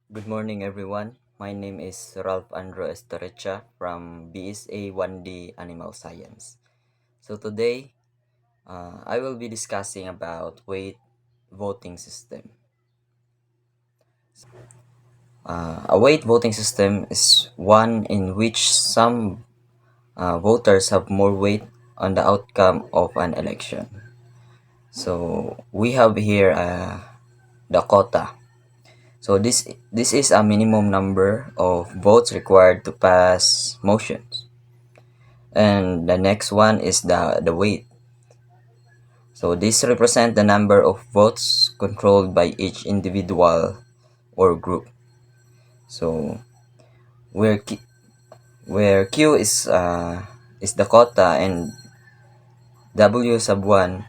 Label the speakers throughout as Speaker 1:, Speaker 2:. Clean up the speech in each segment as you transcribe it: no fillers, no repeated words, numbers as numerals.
Speaker 1: Good morning, everyone. My name is Ralph Andro Esterecha from BSA 1D Animal Science. So today, I will be discussing about weight voting system. A weight voting system is one in which some voters have more weight on the outcome of an election. So we have here the quota. So this is a minimum number of votes required to pass motions. And the next one is the weight. So this represent the number of votes controlled by each individual or group. So where Q, where Q is the quota and W sub 1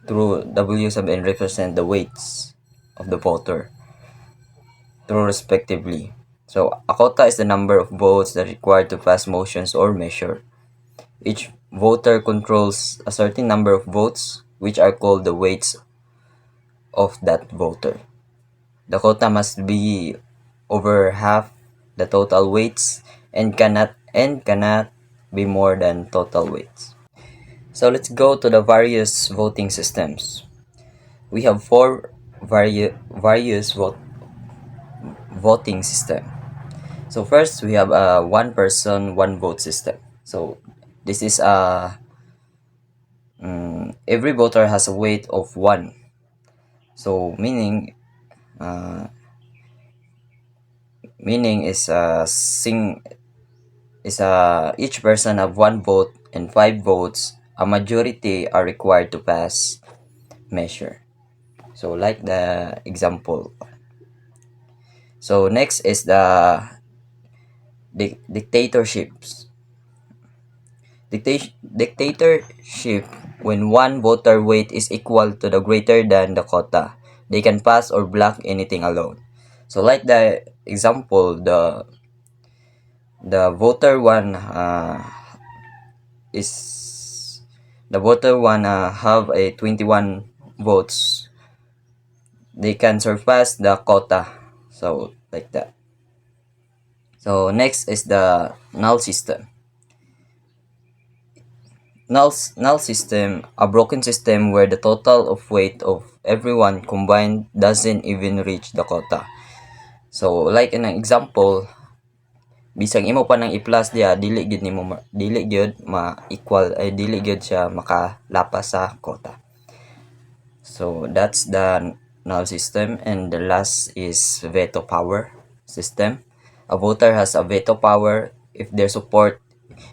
Speaker 1: through W sub n represent the weights of the voter through respectively. So a quota is the number of votes that are required to pass motions or measure. Each voter controls a certain number of votes, which are called the weights of that voter. The quota must be over half the total weights and cannot be more than total weights. So let's go to the various voting systems. We have four various voting system. So first we have a one person one vote system. So this is every voter has a weight of one. So uh, meaning each person have one vote and five votes. A majority are required to pass measure. So like the example. So next is the dictatorships. Dictatorship, when one voter weight is equal to the greater than the quota, they can pass or block anything alone. So like the example, the voter one is the voter one have a 21 votes. They can surpass the quota. So like that. So next is the null system. Null system, a broken system where the total of weight of everyone combined doesn't even reach the quota. So like in an example, bisag imo pa nang i-plus diha dili gyud ma-equal ay dili gyud siya makalapas sa quota. So that's the null system, and the last is veto power system. A voter has a veto power if their support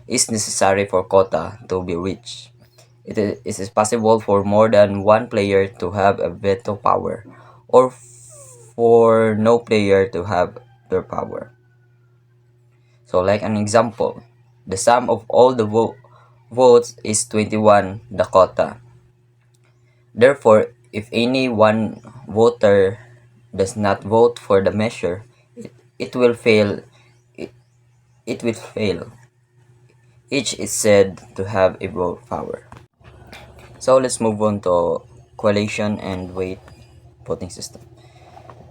Speaker 1: is necessary for quota to be reached. It is possible for more than one player to have a veto power or for no player to have their power. So like an example, the sum of all the votes is 21, the quota. Therefore, if any one voter does not vote for the measure, it will fail. It, it will fail. Each is said to have a vote power. So let's move on to coalition and weight voting system.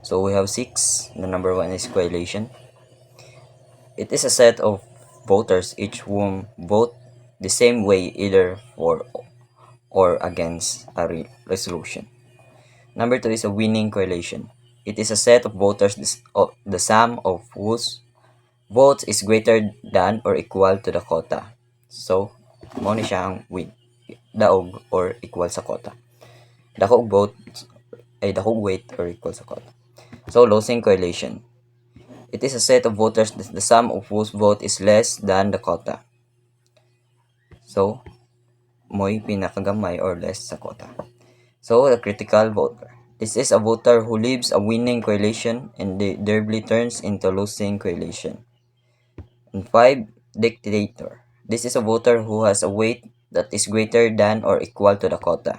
Speaker 1: So we have six. The number one is coalition. It is a set of voters each whom vote the same way either for or against a resolution. Number two is a winning coalition. It is a set of voters the sum of whose votes is greater than or equal to the quota. So, mo ni siya ang win. Daog or equal sa quota. Dakog vote ay dakog weight or equal sa quota. So, losing coalition. It is a set of voters the sum of whose vote is less than the quota. So, mo'y pinakagamay or less sa quota. So, the critical voter. This is a voter who leaves a winning coalition and thereby turns into losing coalition. And 5, dictator. This is a voter who has a weight that is greater than or equal to the quota.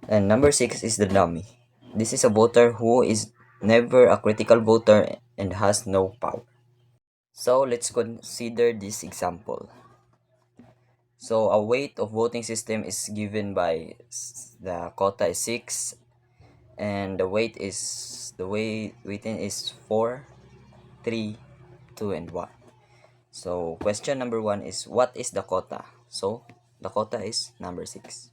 Speaker 1: And number 6 is the dummy. This is a voter who is never a critical voter and has no power. So let's consider this example. So a weight of voting system is given by the quota is 6 and the weighting is 4, 3, 2, and 1. So question number 1 is, what is the quota? So the quota is number 6.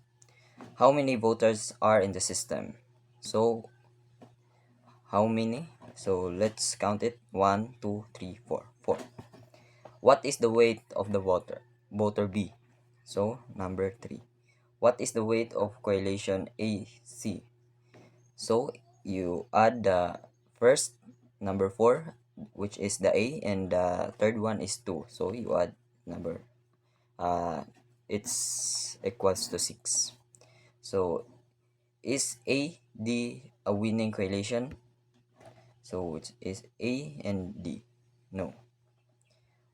Speaker 1: How many voters are in the system? So how many? So let's count it. 1, 2, 3, 4. 4. What is the weight of the voter B? So number 3. What is the weight of correlation AC? So you add the first number 4, which is the A, and the third one is 2. So you add number, it's equals to 6. So is A, D a winning correlation? So which is A and D? No.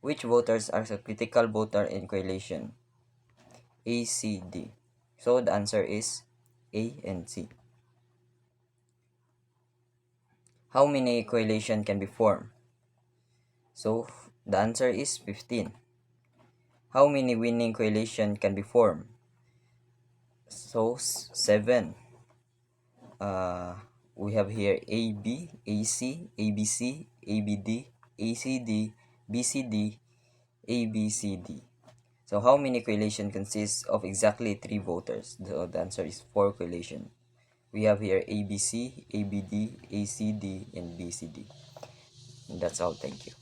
Speaker 1: Which voters are a critical voter in correlation? A, C, D. So the answer is A and C. How many correlation can be formed? So the answer is 15. How many winning correlation can be formed? So 7. We have here AB, AC, ABC, ABD, ACD, BCD, ABCD. So how many correlation consists of exactly 3 voters? The answer is 4 correlation. We have here ABC, ABD, ACD, and BCD. And that's all. Thank you.